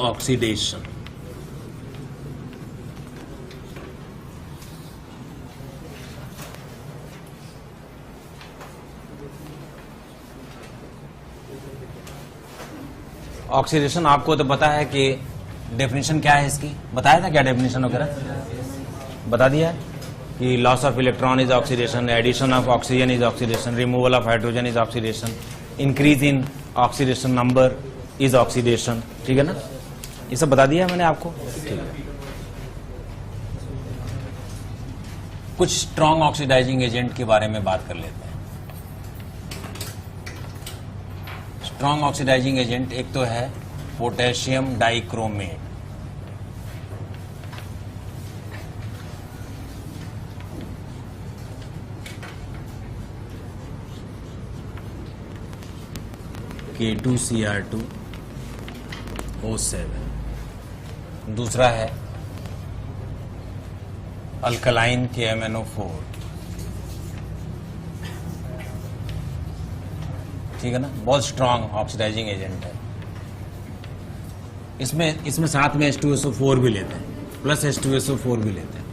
Oxidation. Oxidation आपको तो पता है कि डेफिनेशन क्या है इसकी, बताया था क्या डेफिनेशन वगैरह, बता दिया है कि loss of electron is oxidation, addition of oxygen is oxidation, removal of hydrogen is oxidation, increase in oxidation number is oxidation. ठीक है ना, ये सब बता दिया है मैंने आपको। ठीक है, कुछ स्ट्रॉन्ग ऑक्सीडाइजिंग एजेंट के बारे में बात कर लेते हैं। स्ट्रॉन्ग ऑक्सीडाइजिंग एजेंट एक तो है पोटेशियम डाइक्रोमेट, K2Cr2O7। दूसरा है अल्कलाइन KMnO4। ठीक है ना, बहुत स्ट्रॉन्ग ऑक्सीडाइजिंग एजेंट है। इसमें साथ में H2SO4 भी लेते हैं, प्लस H2SO4 भी लेते हैं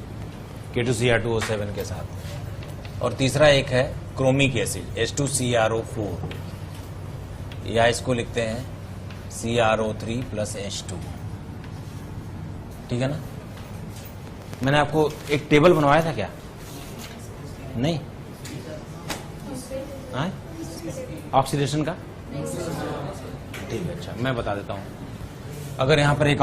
K2Cr2O7 के साथ। और तीसरा एक है क्रोमिक एसिड H2CrO4, या इसको लिखते हैं CrO3 प्लस H2। ठीक है ना, मैंने आपको एक टेबल बनवाया था क्या, नहीं ऑक्सीडेशन का? ठीक है, अच्छा मैं बता देता हूं। अगर यहां पर एक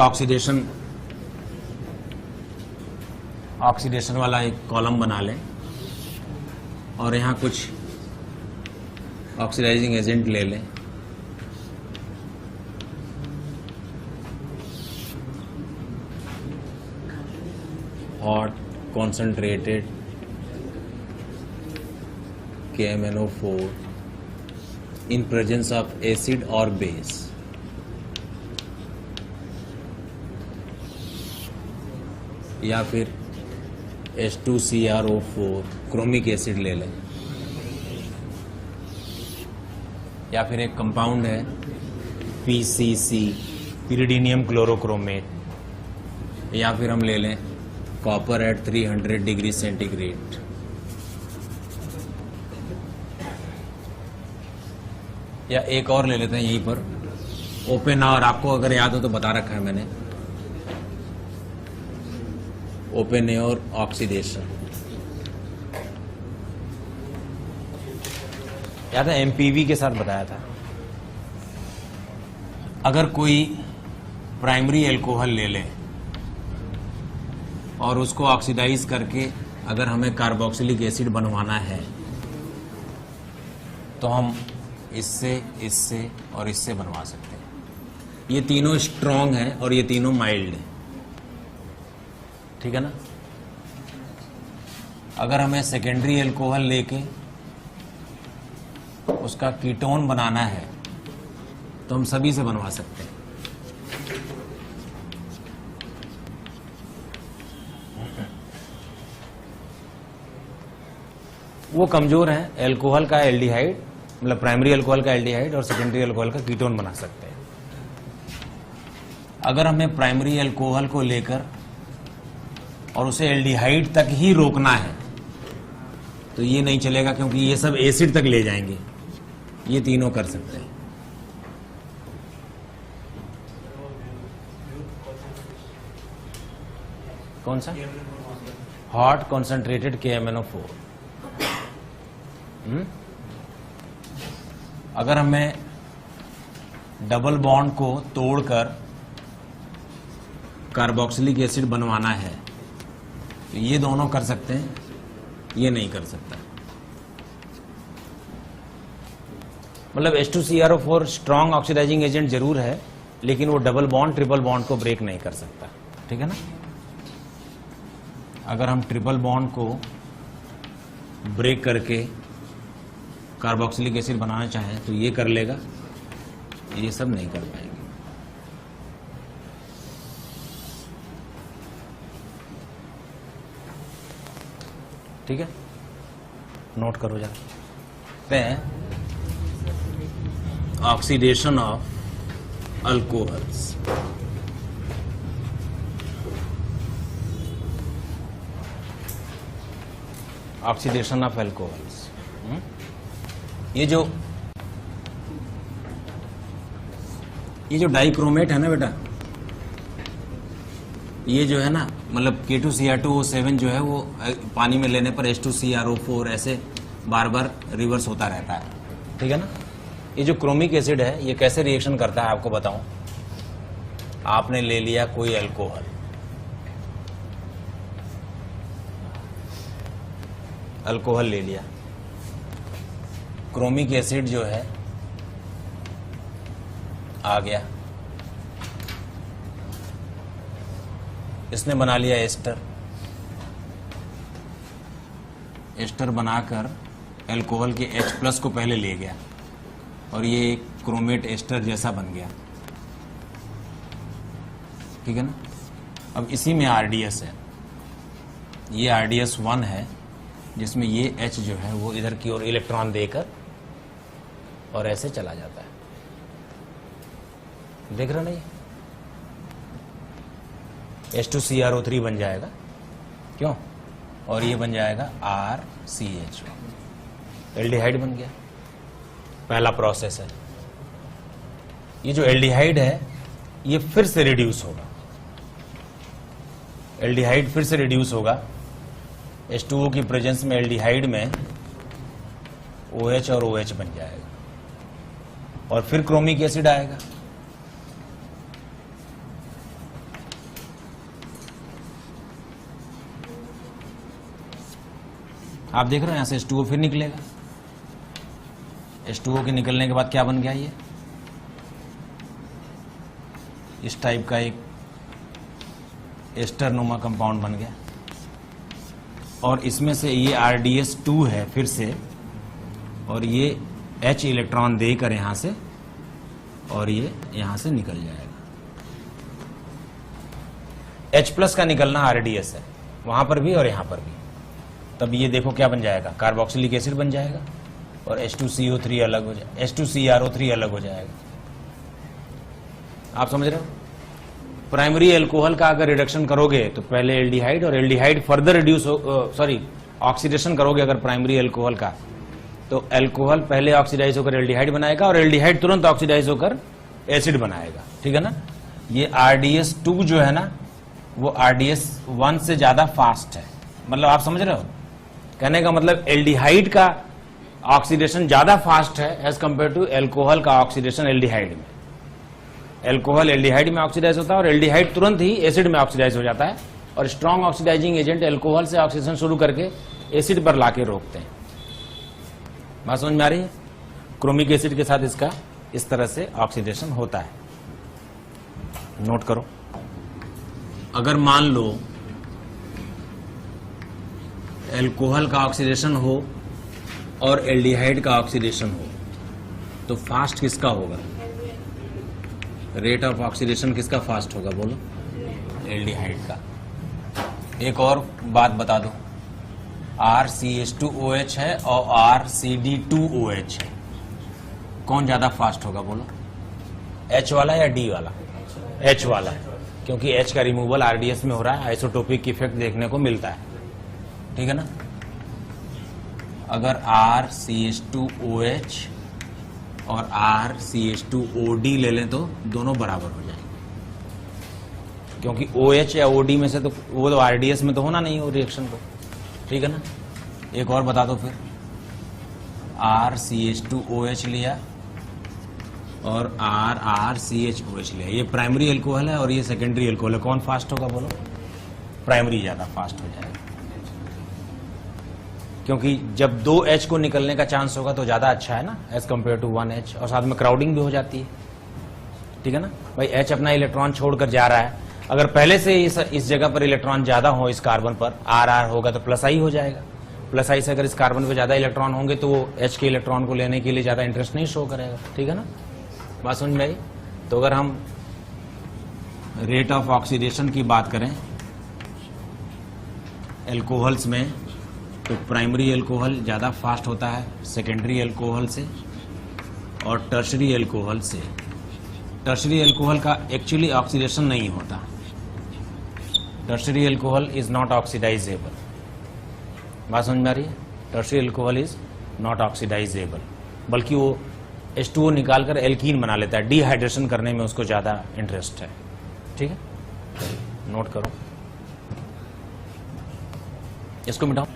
ऑक्सीडेशन वाला एक कॉलम बना लें और यहां कुछ ऑक्सीडाइजिंग एजेंट ले लें, hot concentrated KMnO4 in presence of acid or base, या फिर H2CrO4 क्रोमिक एसिड ले लें, या फिर एक कंपाउंड है PCC पिरिडीनियम क्लोरोक्रोमेट, या फिर हम ले लें कॉपर एट 300 डिग्री सेंटीग्रेड। या एक और ले लेते हैं यहीं पर ओपेनॉर, आपको अगर याद हो तो बता रखा है मैंने, ओपेनॉर ऑक्सीडेशन याद है, MPV के साथ बताया था। अगर कोई प्राइमरी अल्कोहल ले ले और उसको ऑक्सीडाइज करके अगर हमें कार्बोक्सिलिक एसिड बनवाना है तो हम इससे, इससे और इससे बनवा सकते हैं। ये तीनों स्ट्रॉन्ग हैं और ये तीनों माइल्ड हैं। ठीक है ना, अगर हमें सेकेंडरी अल्कोहल लेके उसका कीटोन बनाना है तो हम सभी से बनवा सकते हैं। वो कमजोर है, अल्कोहल का एल्डिहाइड, मतलब प्राइमरी अल्कोहल का एल्डिहाइड और सेकेंडरी अल्कोहल का कीटोन बना सकते हैं। अगर हमें प्राइमरी अल्कोहल को लेकर और उसे एल्डिहाइड तक ही रोकना है तो ये नहीं चलेगा, क्योंकि ये सब एसिड तक ले जाएंगे। ये तीनों कर सकते हैं। कौन सा? Hot concentrated KMnO4। अगर हमें डबल बॉन्ड को तोड़कर कार्बोक्सिलिक एसिड बनवाना है तो ये दोनों कर सकते हैं, ये नहीं कर सकता। मतलब H2CrO4 स्ट्रॉन्ग ऑक्सीडाइजिंग एजेंट जरूर है, लेकिन वो डबल बॉन्ड ट्रिपल बॉन्ड को ब्रेक नहीं कर सकता। ठीक है ना, अगर हम ट्रिपल बॉन्ड को ब्रेक करके कार्बोक्सिलिक एसिड बनाना चाहें तो ये कर लेगा, ये सब नहीं कर पाएंगे। ठीक है, नोट करो जरा। Oxidation of alcohols. Oxidation of alcohols. ये जो डाइक्रोमेट है ना बेटा, ये जो है ना, मतलब K2Cr2O7 जो है वो पानी में लेने पर H2CrO4 ऐसे बार बार रिवर्स होता रहता है, ठीक है ना। ये जो क्रोमिक एसिड है ये कैसे रिएक्शन करता है आपको बताऊं। आपने ले लिया कोई अल्कोहल, अल्कोहल ले लिया, क्रोमिक एसिड जो है आ गया, इसने बना लिया एस्टर, एस्टर बनाकर अल्कोहल के H+ को पहले ले गया और ये एक क्रोमेट एस्टर जैसा बन गया, ठीक है ना। अब इसी में RDS है, ये RDS1 है जिसमें ये H जो है वो इधर की ओर इलेक्ट्रॉन देकर और ऐसे चला जाता है, देख रहे नहीं, H2CrO3 बन जाएगा, क्यों, और ये बन जाएगा RCH, एल्डिहाइड बन गया। पहला प्रोसेस है। ये जो एल्डिहाइड है ये फिर से रिड्यूस होगा, एल्डिहाइड फिर से रिड्यूस होगा, H2O की प्रेजेंस में एल्डिहाइड में OH और OH बन जाएगा और फिर क्रोमिक एसिड आएगा। आप देख रहे हैं यहां से H2O फिर निकलेगा, H2O के निकलने के बाद क्या बन गया, ये इस टाइप का एक एस्टर नुमा कंपाउंड बन गया और इसमें से ये RDS2 है फिर से, और ये H इलेक्ट्रॉन देकर यहां से, और ये यहां से निकल जाएगा। H+ का निकलना RDS है, वहां पर भी और यहां पर भी। तब ये देखो क्या बन जाएगा, कार्बोक्सिलिक एसिड बन जाएगा और H2CO3 अलग हो जाएगा, H2CrO3 अलग हो जाएगा। आप समझ रहे हो। प्राइमरी एल्कोहल का अगर रिडक्शन करोगे तो पहले एल्डिहाइड, और एल्डिहाइड फर्दर रिड्यूस हो, ऑक्सीडेशन करोगे अगर प्राइमरी एल्कोहल का, तो एल्कोहल पहले ऑक्सीडाइज होकर एल्डिहाइड बनाएगा और एल्डिहाइड तुरंत ऑक्सीडाइज होकर एसिड बनाएगा, ठीक है ना। ये RDS2 जो है ना वो RDS1 से ज्यादा फास्ट है, मतलब आप समझ रहे हो, कहने का मतलब एल्डिहाइड का ऑक्सीडेशन ज्यादा फास्ट है एज कंपेयर टू एल्कोहल का ऑक्सीडेशन एल्डिहाइड में। एल्कोहल एल्डिहाइड में ऑक्सीडाइज होता है और एल्डिहाइड तुरंत ही एसिड में ऑक्सीडाइज हो जाता है, और स्ट्रॉन्ग ऑक्सीडाइजिंग एजेंट एल्कोहल से ऑक्सीडेशन शुरू करके एसिड पर लाके रोकते हैं। बात समझ में आ रही है। क्रोमिक एसिड के साथ इसका इस तरह से ऑक्सीडेशन होता है, नोट करो। अगर मान लो एल्कोहल का ऑक्सीडेशन हो और एल्डिहाइड का ऑक्सीडेशन हो तो फास्ट किसका होगा, रेट ऑफ ऑक्सीडेशन किसका फास्ट होगा बोलो, एल्डिहाइड का। एक और बात बता दो, RCH2OH है और RCD2OH है, कौन ज्यादा फास्ट होगा बोलो, H वाला या D वाला, H वाला, क्योंकि H का रिमूवल RDS में हो रहा है, आइसोटोपिक इफेक्ट देखने को मिलता है, ठीक है ना। अगर RCH2OH और RCH2OD ले लें तो दोनों बराबर हो जाएंगे, क्योंकि OH या OD में से तो वो तो RDS में तो होना नहीं हो रिएक्शन को, ठीक है ना। एक और बता दो फिर, RCH2OH लिया और RRCHOH लिया, ये प्राइमरी एल्कोहल है और ये सेकेंडरी एल्कोहल है, कौन फास्ट होगा बोलो, प्राइमरी ज्यादा फास्ट हो जाएगा, क्योंकि जब 2H को निकलने का चांस होगा तो ज्यादा अच्छा है ना एज कंपेयर टू 1H, और साथ में क्राउडिंग भी हो जाती है, ठीक है ना। भाई H अपना इलेक्ट्रॉन छोड़कर जा रहा है, अगर पहले से इस जगह पर इलेक्ट्रॉन ज्यादा हो, इस कार्बन पर RR होगा तो +I हो जाएगा, +I से अगर इस कार्बन पर ज्यादा इलेक्ट्रॉन होंगे तो वो H के इलेक्ट्रॉन को लेने के लिए ज्यादा इंटरेस्ट नहीं शो करेगा, ठीक है ना। बात समझ में आई। तो अगर हम रेट ऑफ ऑक्सीडेशन की बात करें एल्कोहल्स में, तो प्राइमरी एल्कोहल ज़्यादा फास्ट होता है सेकेंडरी एल्कोहल से और टर्शरी एल्कोहल से। टर्शरी एल्कोहल का एक्चुअली ऑक्सीडेशन नहीं होता, tertiary alcohol is not oxidisable, बात समझ में आ रही है? Tertiary alcohol is not oxidisable, बल्कि वो H2O निकाल कर एल्कीन बना लेता है, डिहाइड्रेशन करने में उसको ज़्यादा इंटरेस्ट है। ठीक है, नोट करो, इसको मिटाओ।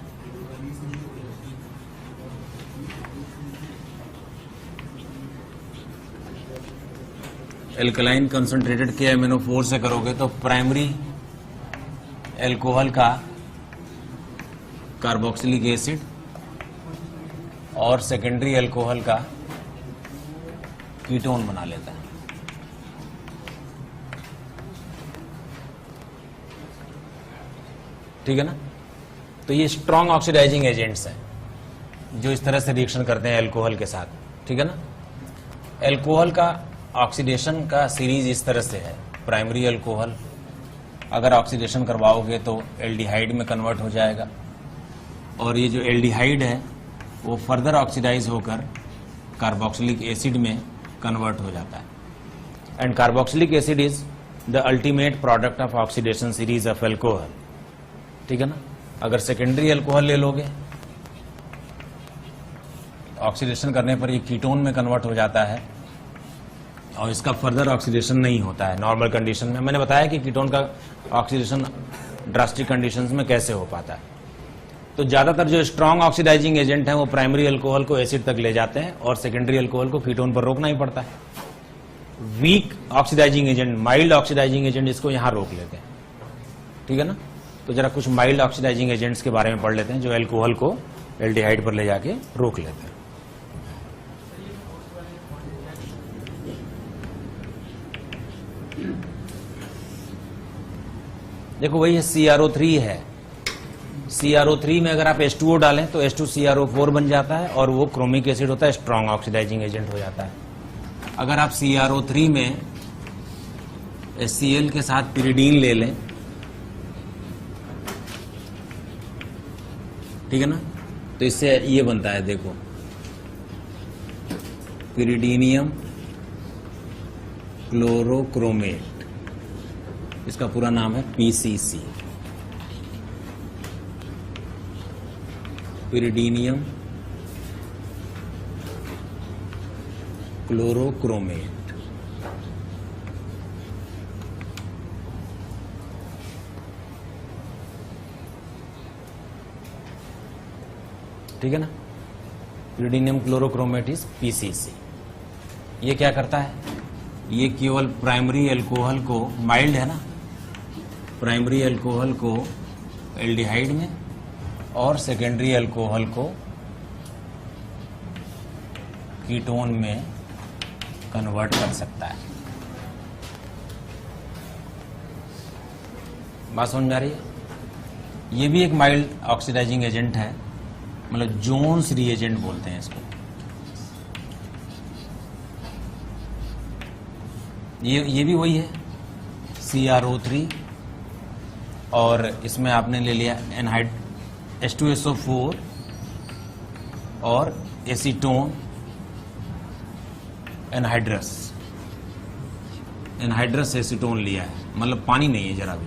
एल्कलाइन कंसंट्रेटेड KMnO4 से करोगे तो प्राइमरी एल्कोहल का कार्बोक्सिलिक एसिड और सेकेंडरी एल्कोहल का कीटोन बना लेता है। ठीक है ना? तो ये स्ट्रॉन्ग ऑक्सीडाइजिंग एजेंट्स हैं जो इस तरह से रिएक्शन करते हैं एल्कोहल के साथ। ठीक है ना? एल्कोहल का ऑक्सीडेशन का सीरीज इस तरह से है। प्राइमरी एल्कोहल अगर ऑक्सीडेशन करवाओगे तो एल्डिहाइड में कन्वर्ट हो जाएगा, और ये जो एल्डिहाइड है वो फर्दर ऑक्सीडाइज होकर कार्बोक्सिलिक एसिड में कन्वर्ट हो जाता है। And carboxylic acid is the ultimate product of oxidation series of alcohol. ठीक है ना? अगर सेकेंडरी एल्कोहल ले लोगे, ऑक्सीडेशन करने पर ये कीटोन में कन्वर्ट हो जाता है और इसका फर्दर ऑक्सीडेशन नहीं होता है नॉर्मल कंडीशन में। मैंने बताया कि कीटोन का ऑक्सीडेशन ड्रास्टिक कंडीशंस में कैसे हो पाता है। तो ज्यादातर जो स्ट्रॉन्ग ऑक्सीडाइजिंग एजेंट हैं वो प्राइमरी अल्कोहल को एसिड तक ले जाते हैं और सेकेंडरी अल्कोहल को कीटोन पर रोकना ही पड़ता है। Weak oxidizing agent, mild oxidizing agent, इसको यहां रोक लेते हैं। ठीक है ना? तो जरा कुछ माइल्ड ऑक्सीडाइजिंग एजेंट्स के बारे में पढ़ लेते हैं जो एल्कोहल को एल्डिहाइड पर ले जाके रोक लेते हैं। देखो वही है, CrO3 है। CrO3 में अगर आप H2O डालें तो H2CrO4 बन जाता है और वो क्रोमिक एसिड होता है, स्ट्रॉन्ग ऑक्सीडाइजिंग एजेंट हो जाता है। अगर आप CrO3 में HCl के साथ पिरिडीन ले लें, ठीक है ना, तो इससे ये बनता है, देखो, पिरिडीनियम क्लोरोक्रोमेट। इसका पूरा नाम है PCC, पिरिडीनियम क्लोरोक्रोमेट। ठीक है ना? पिरिडीनियम क्लोरोक्रोमेट इज PCC। ये क्या करता है? ये केवल प्राइमरी एल्कोहल को, माइल्ड है ना, प्राइमरी एल्कोहल को एल्डिहाइड में और सेकेंडरी एल्कोहल को कीटोन में कन्वर्ट कर सकता है। बात समझ में आ रही है? ये भी एक माइल्ड ऑक्सीडाइजिंग एजेंट है, मतलब जोन्स रिएजेंट बोलते हैं इसको। ये भी वही है, CrO3, और इसमें आपने ले लिया एनहाइड H2SO4 और एसीटोन एनहाइड्रस एसीटोन लिया है, मतलब पानी नहीं है जरा भी।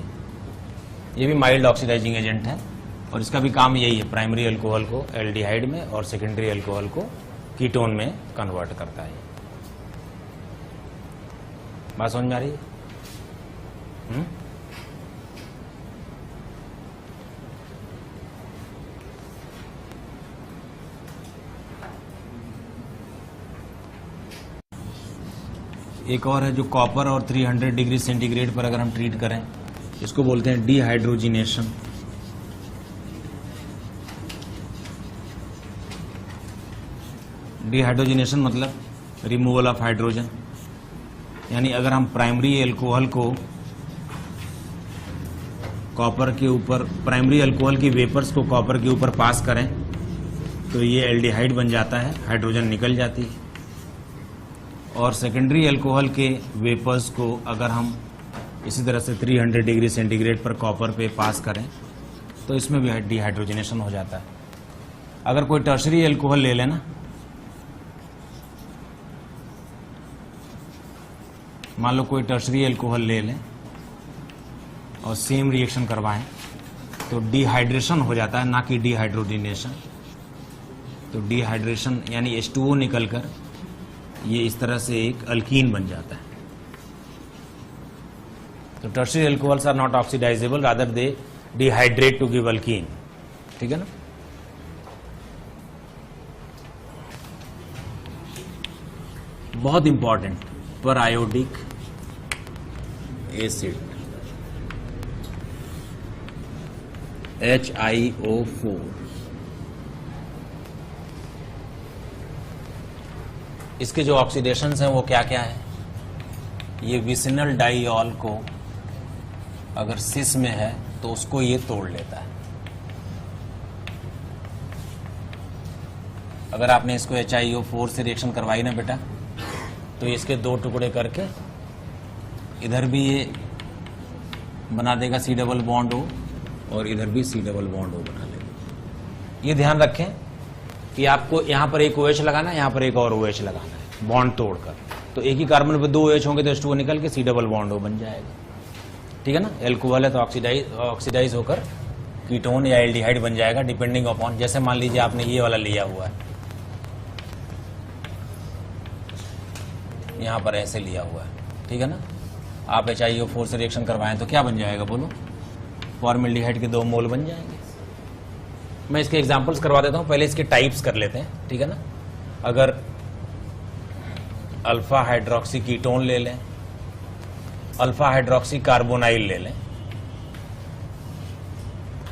ये भी माइल्ड ऑक्सीडाइजिंग एजेंट है और इसका भी काम यही है, प्राइमरी अल्कोहल को एल्डिहाइड में और सेकेंडरी अल्कोहल को कीटोन में कन्वर्ट करता है। बात समझ में आ रही है? एक और है जो कॉपर और 300 डिग्री सेंटीग्रेड पर अगर हम ट्रीट करें, इसको बोलते हैं डिहाइड्रोजिनेशन। डिहाइड्रोजिनेशन मतलब रिमूवल ऑफ हाइड्रोजन। यानी अगर हम प्राइमरी एल्कोहल को कॉपर के ऊपर, प्राइमरी अल्कोहल की वेपर्स को कॉपर के ऊपर पास करें तो ये एल्डिहाइड बन जाता है, हाइड्रोजन निकल जाती है। और सेकेंडरी अल्कोहल के वेपर्स को अगर हम इसी तरह से 300 डिग्री सेंटीग्रेड पर कॉपर पे पास करें तो इसमें भी डिहाइड्रोजनेशन हो जाता है। अगर कोई टर्शरी अल्कोहल ले लेना, मान लो कोई टर्शरी अल्कोहल ले लें और सेम रिएक्शन करवाएं तो डिहाइड्रेशन हो जाता है, ना कि डिहाइड्रोजिनेशन। तो डिहाइड्रेशन यानी H2O निकलकर ये इस तरह से एक अल्कीन बन जाता है। तो tertiary alcohols are not oxidisable, rather they dehydrate to give alkene. ठीक है ना। बहुत इंपॉर्टेंट, पर आयोडिक एसिड HiO4, इसके जो ऑक्सीडेशंस हैं वो क्या क्या है? ये विसिनल डाइऑल को अगर सिस में है तो उसको ये तोड़ लेता है। अगर आपने इसको HiO4 से रिएक्शन करवाई ना बेटा, तो इसके दो टुकड़े करके इधर भी ये बना देगा C डबल बॉन्ड O, और इधर भी C डबल बॉन्ड O बना लेगा। ये ध्यान रखें कि आपको यहाँ पर एक OH लगाना है, यहाँ पर एक और OH लगाना है बॉन्ड तोड़कर। तो एक ही कार्बन पे दो OH होंगे तो H2O निकल के C डबल बॉन्ड O बन जाएगा। ठीक है ना। एल्कोहल है तो ऑक्सीडाइज होकर कीटोन या एल्डिहाइड बन जाएगा, डिपेंडिंग अपॉन, जैसे मान लीजिए आपने ये वाला लिया हुआ है, यहाँ पर ऐसे लिया हुआ है। ठीक है ना। आप HiO4 से रिएक्शन करवाएं तो क्या बन जाएगा बोलो? फॉर्मल्डिहाइड के 2 मोल बन जाएंगे। मैं इसके एग्जांपल्स करवा देता हूं, पहले इसके टाइप्स कर लेते हैं। ठीक है ना। अगर अल्फा हाइड्रोक्सी कीटोन ले लें, अल्फा हाइड्रोक्सी कार्बोनाइल ले लें,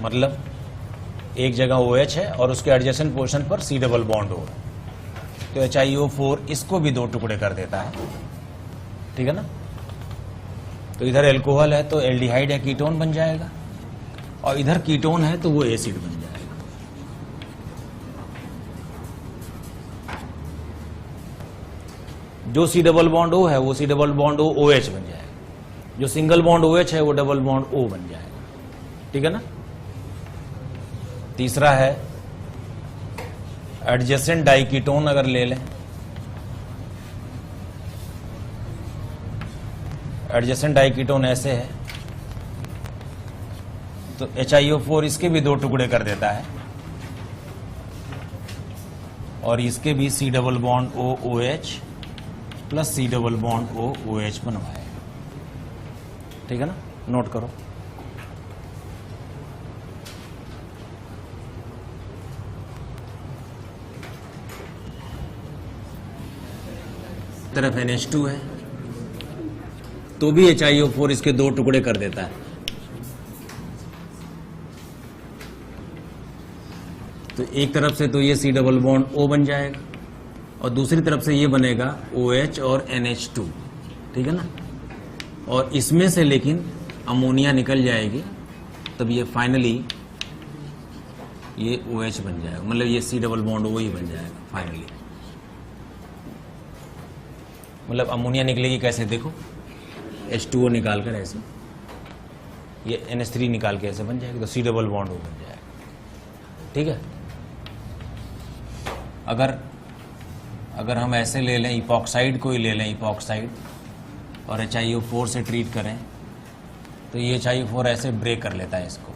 मतलब एक जगह OH है और उसके एडजेसेंट पोर्शन पर C डबल बॉन्ड हो, तो HiO4 इसको भी दो टुकड़े कर देता है। ठीक है ना। तो इधर एल्कोहल है तो एल्डिहाइड या कीटोन बन जाएगा, और इधर कीटोन है तो वो एसिड बन जाएगा। जो C डबल बॉन्ड O है वो C double bond O OH बन जाएगा, जो सिंगल बॉन्ड OH है वो डबल बॉन्ड O बन जाएगा। ठीक है ना। तीसरा है एडजेसेंट डाइकीटोन, अगर ले लें, एडजेसेंट डाइकीटोन ऐसे है तो HiO4 इसके भी दो टुकड़े कर देता है, और इसके भी C double bond O OH plus C double bond O OH बनवाएगा। ठीक है ना। नोट करो। तरफ NH2 है तो भी HiO4 इसके दो टुकड़े कर देता है। तो एक तरफ से तो ये C डबल बॉन्ड O बन जाएगा, और दूसरी तरफ से ये बनेगा OH और NH2। ठीक है ना। और इसमें से लेकिन अमोनिया निकल जाएगी, तब ये फाइनली ये OH बन जाएगा, मतलब ये C डबल बॉन्ड O ही बन जाएगा फाइनली। मतलब अमोनिया निकलेगी कैसे? देखो, H2O निकाल कर ऐसे, ये NH3 निकाल के ऐसे बन जाएगी, तो C डबल बॉन्ड O बन जाएगा। ठीक है। अगर हम ऐसे ले लें, इपॉक्साइड को ही ले लें, इपॉक्साइड, और HiO4 से ट्रीट करें, तो ये HiO4 ऐसे ब्रेक कर लेता है इसको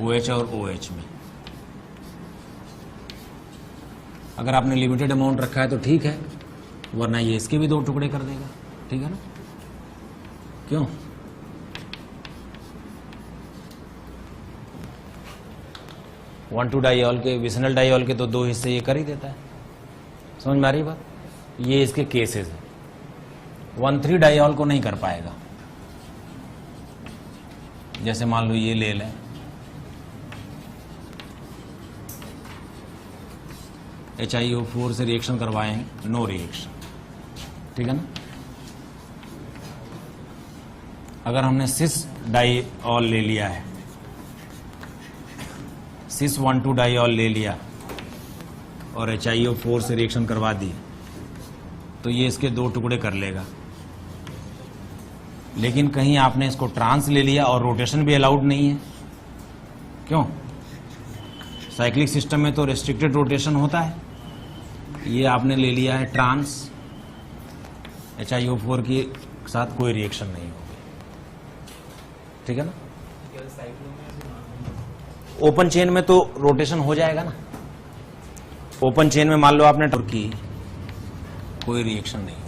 OH और OH में। अगर आपने लिमिटेड अमाउंट रखा है तो ठीक है, वरना ये इसके भी दो टुकड़े कर देगा। ठीक है ना। क्यों? वन टू डाइऑल के, विसिनल डाइऑल के तो दो हिस्से ये कर ही देता है। समझ में आ रही बात? ये इसके केसेस है। 1,3 डाइऑल को नहीं कर पाएगा। जैसे मान लो ये ले लें, HiO4 से रिएक्शन करवाएं, नो रिएक्शन। ठीक है ना। अगर हमने सिस डाइऑल ले लिया है, सिस 1,2 डाइऑल ले लिया और HiO4 से रिएक्शन करवा दी, तो ये इसके दो टुकड़े कर लेगा। लेकिन कहीं आपने इसको ट्रांस ले लिया और रोटेशन भी अलाउड नहीं है। क्यों? साइक्लिक सिस्टम में तो रेस्ट्रिक्टेड रोटेशन होता है, ये आपने ले लिया है ट्रांस, HiO4 के साथ कोई रिएक्शन नहीं होगी। ठीक है ना। ओपन चेन में तो रोटेशन हो जाएगा ना। ओपन चेन में मान लो आपने की, कोई रिएक्शन नहीं होगी।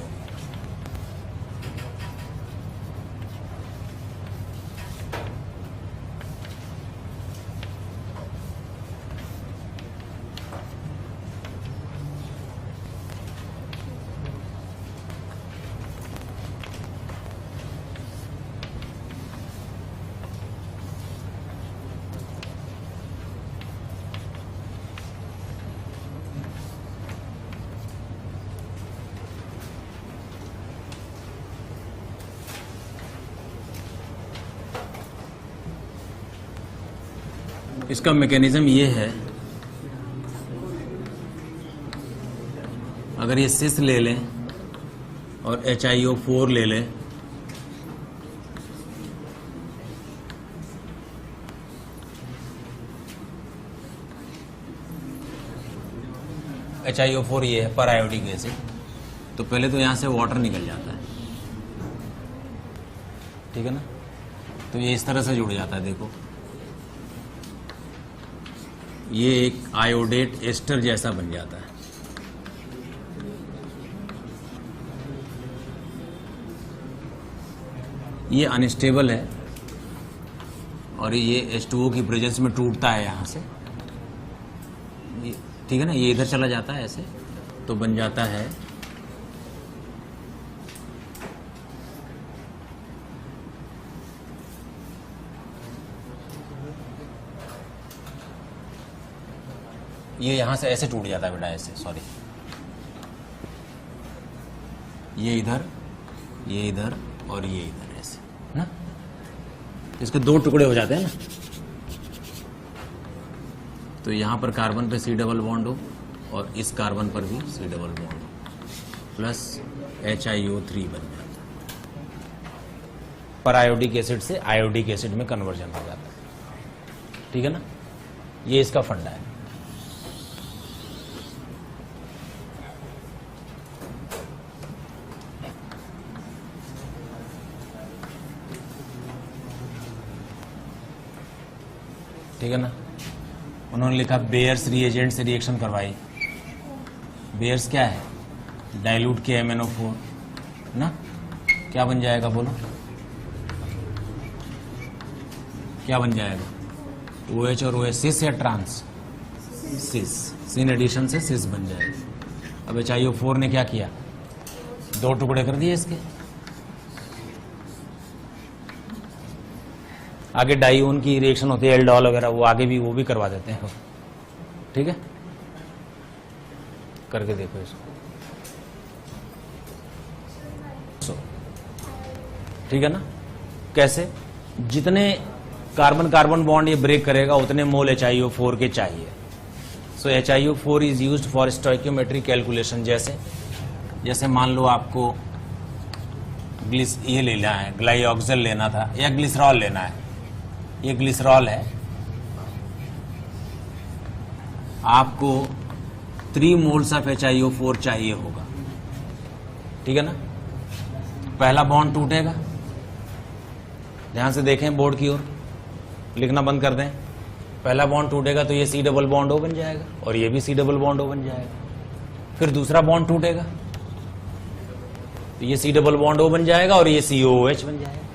इसका मैकेनिज्म ये है, अगर ये सिस ले लें और HiO4 ले लें, HiO4 ये है पर आयोडिक एसिड, तो पहले तो यहां से वाटर निकल जाता है, ठीक है ना। तो ये इस तरह से जुड़ जाता है, देखो ये एक आयोडेट एस्टर जैसा बन जाता है। ये अनस्टेबल है और ये H2O की प्रेजेंस में टूटता है यहां से, ठीक है ना। ये इधर चला जाता है ऐसे, तो बन जाता है ये यहां से ऐसे टूट जाता है बेटा, ऐसे, सॉरी, ये इधर और ये इधर ऐसे ना, इसके दो टुकड़े हो जाते हैं ना। तो यहां पर कार्बन पे C डबल बॉन्ड हो और इस कार्बन पर भी C डबल बॉन्ड हो, प्लस HiO3 बन जाता है। पर आयोडिक एसिड से आयोडिक एसिड में कन्वर्जन हो जाता है, ठीक है ना। ये इसका फंडा है। ठीक है ना। उन्होंने लिखा बेयर्स रिएजेंट से रिएक्शन करवाई। बेयर्स क्या है? डाइल्यूट के MnO4 ना, क्या बन जाएगा बोलो, क्या बन जाएगा? OH और OH सिस या ट्रांस? सिस, सिन एडिशन से सिस बन जाएगा। अब HiO4 ने क्या किया, दो टुकड़े कर दिए इसके। आगे डाइओन की रिएक्शन होती है, एल्डोल वगैरह, वो आगे भी वो भी करवा देते हैं, ठीक है। करके देखो इसको, ठीक है ना। कैसे? जितने कार्बन कार्बन बॉन्ड ये ब्रेक करेगा उतने मोल HiO4 के चाहिए। सो HiO4 is used for stoichiometric calculation. जैसे मान लो आपको ये लेना है, ग्लाइऑक्सिल लेना था या ग्लिसरॉल लेना है। ये ग्लिसरॉल है, आपको 3 मोल्स ऑफ HiO4 चाहिए होगा, ठीक है ना। पहला बॉन्ड टूटेगा, ध्यान से देखें बोर्ड की ओर, लिखना बंद कर दें। पहला बॉन्ड टूटेगा तो ये C डबल बॉन्ड O बन जाएगा और ये भी C डबल बॉन्ड O बन जाएगा। फिर दूसरा बॉन्ड टूटेगा तो ये C डबल बॉन्ड O बन जाएगा और ये COOH बन जाएगा।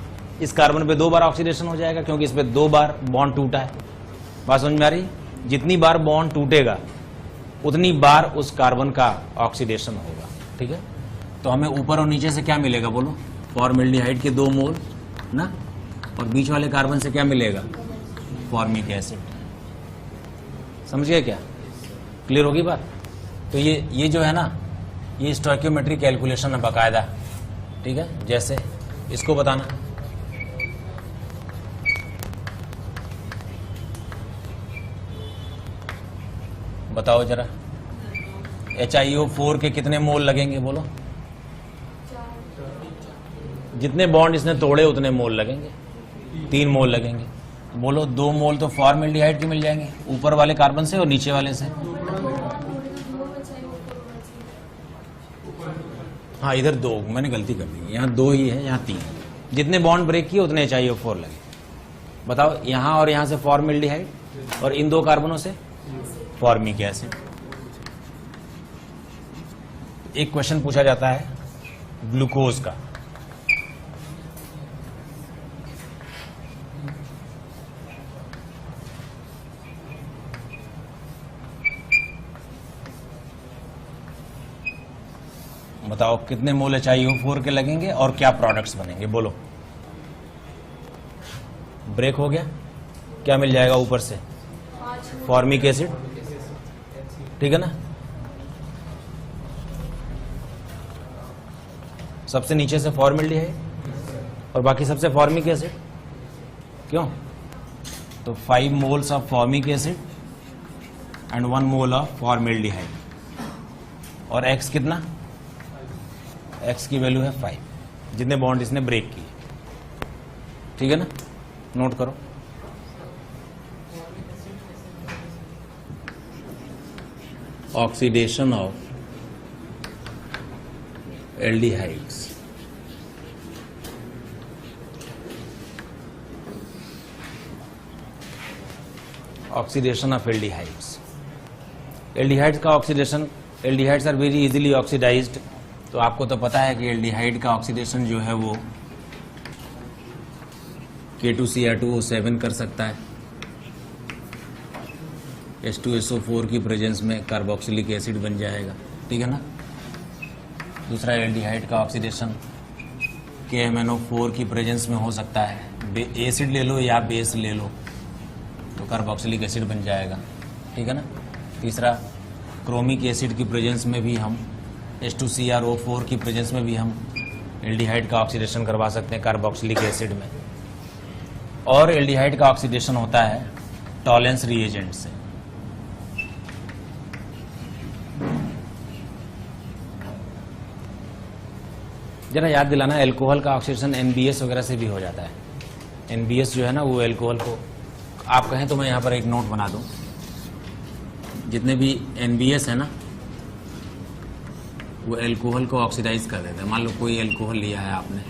इस कार्बन पे 2 बार ऑक्सीडेशन हो जाएगा क्योंकि इस पे 2 बार बॉन्ड टूटा है। बात समझ में आ रही? जितनी बार बॉन्ड टूटेगा उतनी बार उस कार्बन का ऑक्सीडेशन होगा, ठीक है। तो हमें ऊपर और नीचे से क्या मिलेगा बोलो? फॉर्मेल्डिहाइड के 2 मोल ना, और बीच वाले कार्बन से क्या मिलेगा? Formic acid. समझ गए क्या? क्लियर होगी बात? तो ये जो है ना, ये स्टोइकियोमेट्रिक कैलकुलेशन है बाकायदा, ठीक है। जैसे इसको बताना, बताओ जरा, HiO4 के कितने मोल लगेंगे बोलो? जितने बॉन्ड इसने तोड़े उतने मोल लगेंगे, 3 मोल लगेंगे। बोलो 2 मोल तो फॉर्मेल्डिहाइड के मिल जाएंगे, ऊपर वाले कार्बन से और नीचे वाले से। हाँ इधर 2, मैंने गलती कर दी, यहाँ 2 ही है, यहाँ 3। जितने बॉन्ड ब्रेक किए उतने HiO4 लगे, बताओ, यहां और यहां से फॉर्मल्डिहाइड और इन 2 कार्बनों से फॉर्मिक एसिड। एक क्वेश्चन पूछा जाता है ग्लूकोज का, बताओ कितने मोल HiO4 के लगेंगे और क्या प्रोडक्ट्स बनेंगे, बोलो। ब्रेक हो गया, क्या मिल जाएगा ऊपर से? फॉर्मिक एसिड, ठीक है ना। सबसे नीचे से फॉर्मल्डिहाइड और बाकी सबसे फॉर्मिक एसिड, क्यों? तो 5 moles of formic acid and 1 mole of formaldehyde. और X कितना? X की वैल्यू है 5, जितने बॉन्ड इसने ब्रेक किए, ठीक है ना। नोट करो। Oxidation of aldehydes, oxidation of aldehydes. Aldehydes का oxidation, aldehydes are very easily oxidised. तो आपको तो पता है कि एल्डिहाइड का ऑक्सीडेशन जो है वो K2Cr2O7 कर सकता है, H2SO4 की प्रेजेंस में कार्बोक्सिलिक एसिड बन जाएगा, ठीक है ना। दूसरा एल्डिहाइड का ऑक्सीडेशन KMnO4 की प्रेजेंस में हो सकता है, एसिड ले लो या बेस ले लो तो कार्बोक्सिलिक एसिड बन जाएगा, ठीक है ना। तीसरा क्रोमिक एसिड की प्रेजेंस में भी हम, H2CrO4 की प्रेजेंस में भी हम एल्डिहाइड का ऑक्सीडेशन करवा सकते हैं कार्बोक्सिलिक एसिड में। और एल्डिहाइड का ऑक्सीडेशन होता है टॉलेंस रिएजेंट से। जरा याद दिलाना, एल्कोहल का ऑक्सीडेशन NBS वगैरह से भी हो जाता है। NBS जो है ना वो एल्कोहल को, आप कहें तो मैं यहाँ पर एक नोट बना दूं, जितने भी NBS है ना वो एल्कोहल को ऑक्सीडाइज कर देते हैं। मान लो कोई एल्कोहल लिया है आपने,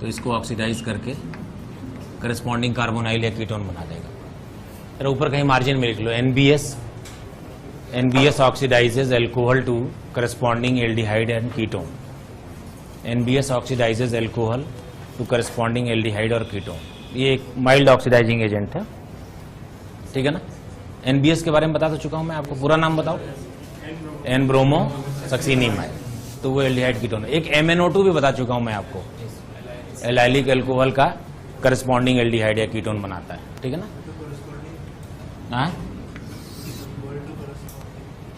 तो इसको ऑक्सीडाइज करके करस्पॉन्डिंग कार्बोनाइल या कीटोन बना देगा। फिर ऊपर कहीं मार्जिन में लिख लो NBS oxidizes alcohol to corresponding aldehyde and ketone. NBS oxidizes alcohol to corresponding aldehyde और कीटोन। ये एक माइल्ड ऑक्सीडाइजिंग एजेंट है, ठीक है ना। NBS के बारे में बता तो चुका हूं मैं आपको, पूरा नाम बताओ। एन ब्रोमो सक्सीनिमाइड, तो वो एल्डिहाइड कीटोन। एक MnO2 भी बता चुका हूं मैं आपको, एलाइलिक एल्कोहल का करस्पॉन्डिंग एल्डिहाइड या कीटोन बनाता है, ठीक है ना। हाँ,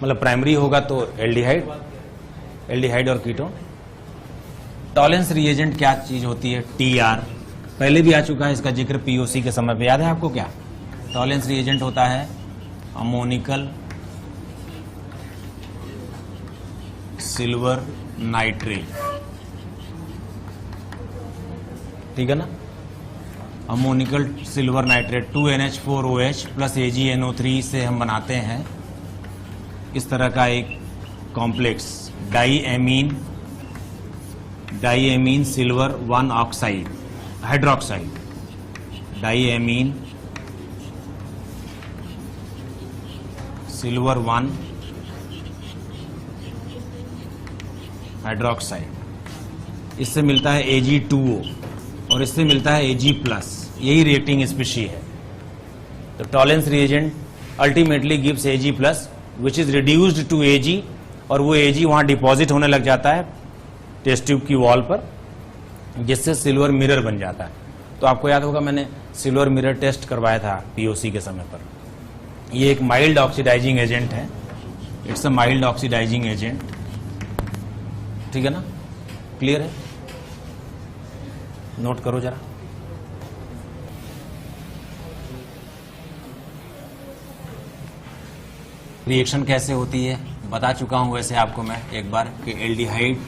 मतलब प्राइमरी होगा तो एल्डिहाइड और कीटोन। टॉलेंस रिएजेंट क्या चीज होती है? TR, पहले भी आ चुका है इसका जिक्र POC के समय पे, याद है आपको क्या? टॉलेंस रिएजेंट होता है अमोनिकल सिल्वर नाइट्रेट, ठीक है ना। Ammoniacal silver nitrate 2NH4OH plus AgNO3 से हम बनाते हैं इस तरह का एक complex, diamine silver 1 oxide hydroxide, diamine silver 1 hydroxide. इससे मिलता है Ag2O और इससे मिलता है Ag+, यही रिएक्टिंग स्पीशी है। तो Tollens reagent ultimately gives Ag+, which is reduced to Ag, और वो Ag वहां डिपॉजिट होने लग जाता है टेस्ट ट्यूब की वॉल पर, जिससे सिल्वर मिरर बन जाता है। तो आपको याद होगा मैंने सिल्वर मिरर टेस्ट करवाया था POC के समय पर। ये एक माइल्ड ऑक्सीडाइजिंग एजेंट है, it's a mild oxidizing agent, ठीक है ना। क्लियर है? नोट करो जरा। रिएक्शन कैसे होती है बता चुका हूं वैसे आपको मैं एक बार, कि एल्डिहाइड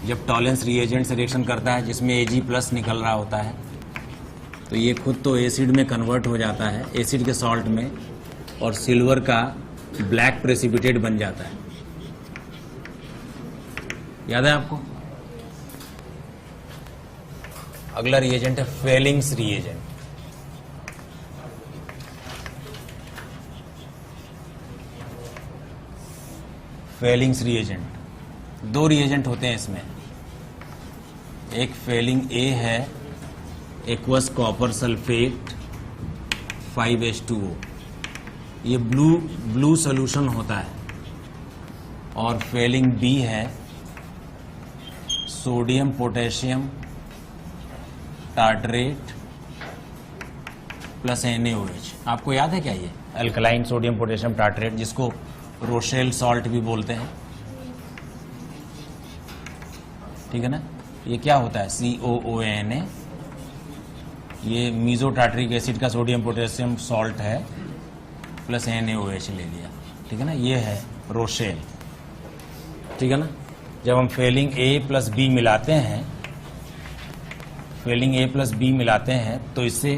जब टॉलेंस रिएजेंट से रिएक्शन करता है जिसमें Ag+ निकल रहा होता है, तो ये खुद तो एसिड में कन्वर्ट हो जाता है, एसिड के सॉल्ट में, और सिल्वर का ब्लैक प्रेसिपिटेट बन जाता है। याद है आपको? अगला रिएजेंट है फेलिंग्स रिएजेंट। फेलिंग्स रिएजेंट, दो रिएजेंट होते हैं इसमें, एक फेलिंग ए है एक्वस कॉपर सल्फेट 5H2O, ये ब्लू सोल्यूशन होता है, और फेलिंग बी है sodium potassium tartrate plus NaOH। आपको याद है क्या ये अल्कलाइन सोडियम पोटेशियम टार्टरेट, जिसको रोशेल सॉल्ट भी बोलते हैं, ठीक है ना? ये क्या होता है COONA, ये मीजो टार्टरिक एसिड का सोडियम पोटेशियम सॉल्ट है प्लस NaOH ले लिया, ठीक है ना? ये है रोशेल, ठीक है ना? जब हम फेलिंग A प्लस बी मिलाते हैं, फेलिंग A प्लस बी मिलाते हैं तो इससे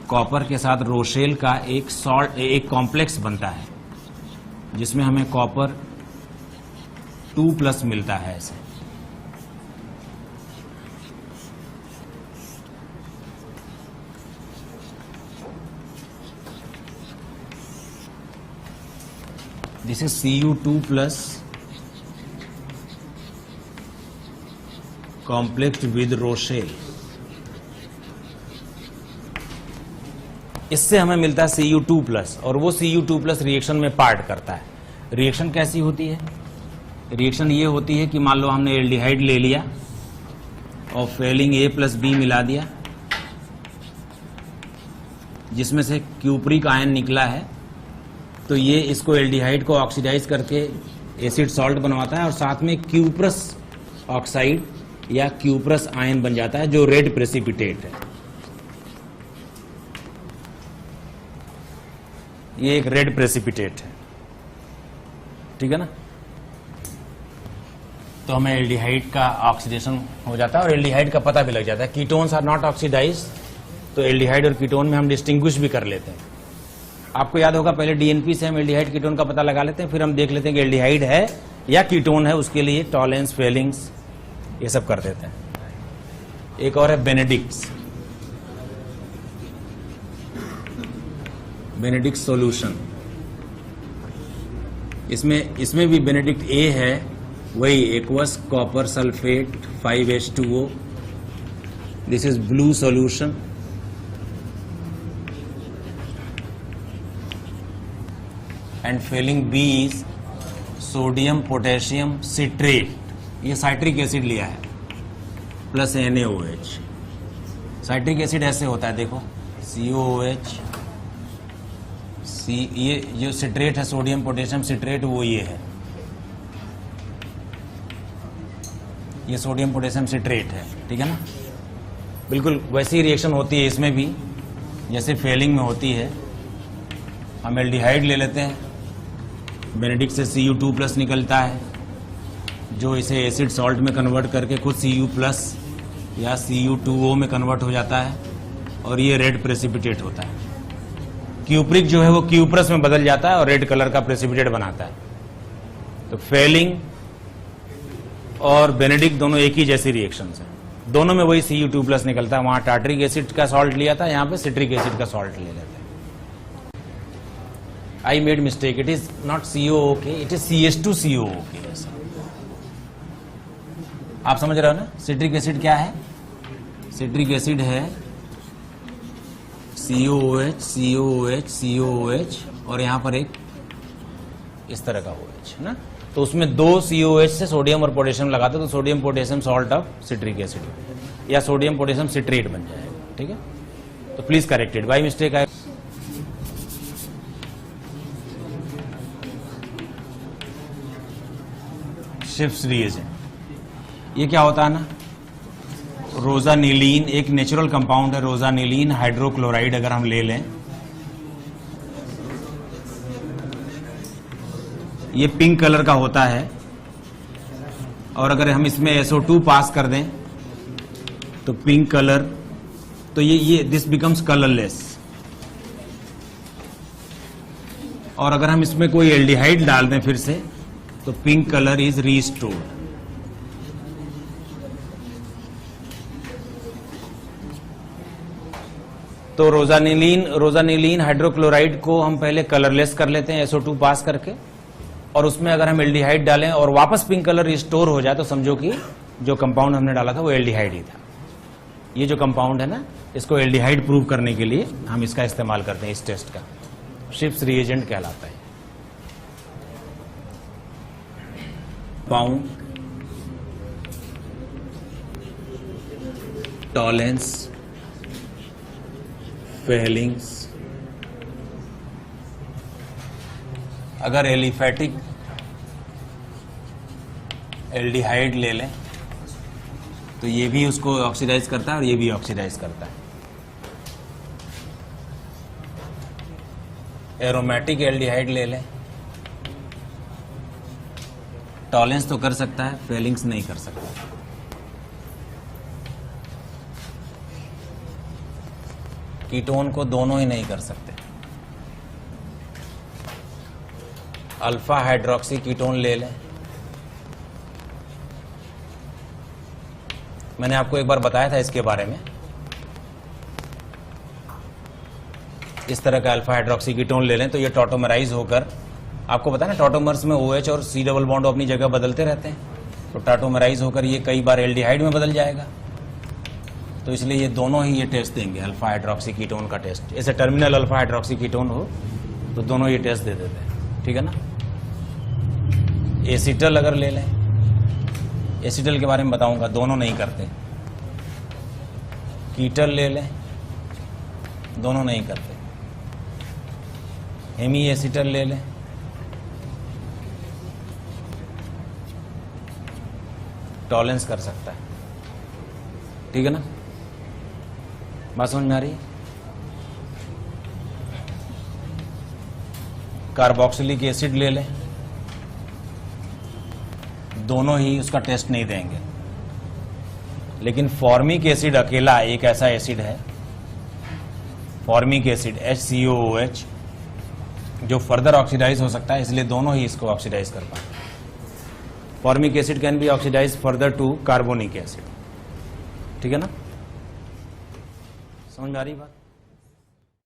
कॉपर के साथ रोशेल का एक कॉम्प्लेक्स बनता है, जिसमें हमें कॉपर 2+ मिलता है ऐसे। This is Cu2+ complex with Rochelle. इससे हमें मिलता है Cu2+, और वो Cu2+ रिएक्शन में पार्ट करता है। रिएक्शन कैसी होती है? रिएक्शन ये होती है कि मान लो हमने एल्डिहाइड ले लिया और फेलिंग A प्लस बी मिला दिया, जिसमें से क्यूप्रिक आयन निकला है, तो ये इसको एल्डिहाइड को ऑक्सीडाइज करके एसिड सॉल्ट बनवाता है, और साथ में क्यूप्रस ऑक्साइड या क्यूप्रस आयन बन जाता है, जो रेड प्रेसिपिटेट है। ये एक रेड प्रेसिपिटेट है, ठीक है ना? तो हमें एल्डिहाइड का ऑक्सीडेशन हो जाता है, और एल्डिहाइड का पता भी लग जाता है। कीटोन्स आर नॉट ऑक्सीडाइज, तो एल्डिहाइड और कीटोन में हम डिस्टिंग्विश भी कर लेते हैं। आपको याद होगा पहले डीएनपी से हम एल्डिहाइड कीटोन का पता लगा लेते हैं, फिर हम देख लेते हैं कि एल्डिहाइड है या कीटोन है, उसके लिए टॉलेंस, फेलिंग्स, ये सब कर देते हैं। एक और है बेनेडिक्ट्स, बेनेडिक्ट सॉल्यूशन। इसमें भी बेनेडिक्ट ए है, वही aqueous copper sulphate 5H2O, this is blue solution. And Fehling B is sodium potassium citrate, ये साइट्रिक एसिड लिया है प्लस NaOH। साइट्रिक एसिड ऐसे होता है, देखो COOH, ये जो सिट्रेट है सोडियम पोटेशियम सिट्रेट, वो ये है, ये सोडियम पोटेशियम सिट्रेट है, ठीक है ना? बिल्कुल वैसी ही रिएक्शन होती है इसमें भी, जैसे फेलिंग में होती है। हम एल्डिहाइड ले लेते हैं, बेनेडिक्ट से Cu2+ निकलता है, जो इसे एसिड सॉल्ट में कन्वर्ट करके खुद Cu+ या Cu2O में कन्वर्ट हो जाता है, और ये रेड प्रेसिपिटेट होता है। क्यूप्रिक जो है वो क्यूप्रस में बदल जाता है और रेड कलर का प्रेसिपिटेट बनाता है। तो फेलिंग और बेनेडिक्ट दोनों एक ही जैसी रिएक्शंस हैं, दोनों में वही Cu2+ निकलता है। वहां टार्टरिक एसिड का सॉल्ट लिया था, यहाँ पे सिट्रिक एसिड का सॉल्ट ले लेते हैं। I made mistake, it is not COOK, it is CH2COOK। आप समझ रहे हो ना? सिट्रिक एसिड क्या है? सिट्रिक एसिड है COOH, COOH, COOH, और यहां पर एक इस तरह का OH है ना? तो उसमें दो COH से सोडियम और पोटेशियम लगाते तो sodium potassium salt of citric acid या सोडियम पोटेशियम सिट्रेट बन जाएगा, ठीक है? तो please corrected, by mistake I. Shift reagent, ये क्या होता है ना? रोजानिलीन एक नेचुरल कंपाउंड है, रोजानिलीन हाइड्रोक्लोराइड अगर हम ले लें, ये पिंक कलर का होता है, और अगर हम इसमें SO2 पास कर दें तो पिंक कलर, तो ये दिस बिकम्स कलरलेस। और अगर हम इसमें कोई एल्डिहाइड डाल दें फिर से, तो पिंक कलर इज रीस्टोर्ड। तो रोजानिलीन हाइड्रोक्लोराइड को हम पहले कलरलेस कर लेते हैं SO2 पास करके, और उसमें अगर हम एल्डिहाइड डालें और वापस पिंक कलर रिस्टोर हो जाए तो समझो कि जो कंपाउंड हमने डाला था वो एल्डिहाइड ही था। ये जो कंपाउंड है ना, इसको एल्डिहाइड प्रूव करने के लिए हम इसका इस्तेमाल करते हैं, इस टेस्ट का। शिप्स रिएजेंट कहलाता है। पाउंड टॉलेंस फेलिंग्स, अगर एलिफेटिक एल्डिहाइड ले लें तो ये भी उसको ऑक्सीडाइज करता है और ये भी ऑक्सीडाइज करता है। एरोमेटिक एल्डिहाइड ले लें, टॉलेंस तो कर सकता है, फेलिंग्स नहीं कर सकता। कीटोन को दोनों ही नहीं कर सकते। अल्फा हाइड्रोक्सी कीटोन ले लें, मैंने आपको एक बार बताया था इसके बारे में। इस तरह का अल्फा हाइड्रोक्सी कीटोन ले लें तो ये टॉटोमराइज होकर, आपको पता है ना टॉटोमर्स में OH और C डबल बॉन्ड अपनी जगह बदलते रहते हैं, तो टॉटोमराइज होकर ये कई बार एल्डिहाइड में बदल जाएगा। तो इसलिए ये दोनों ही ये टेस्ट देंगे, अल्फा हाइड्रोक्सी कीटोन का टेस्ट। ऐसे टर्मिनल अल्फा हाइड्रोक्सी कीटोन हो तो दोनों ये टेस्ट दे देते हैं, ठीक है ना। एसिटल अगर ले लें, एसिटल के बारे में बताऊंगा, दोनों नहीं करते। कीटल ले लें, दोनों नहीं करते। हेमी एसिटल ले लें, टॉलेंस कर सकता है, ठीक है ना। बात समझ में आ रही है। कार्बोक्सिलिक एसिड ले लें, दोनों ही उसका टेस्ट नहीं देंगे। लेकिन फॉर्मिक एसिड अकेला एक ऐसा एसिड है, फॉर्मिक एसिड HCOOH, जो फर्दर ऑक्सीडाइज हो सकता है, इसलिए दोनों ही इसको ऑक्सीडाइज कर पाए। Formic acid can be oxidize further to carbonic acid, ठीक है ना। समझ में आ रही बात।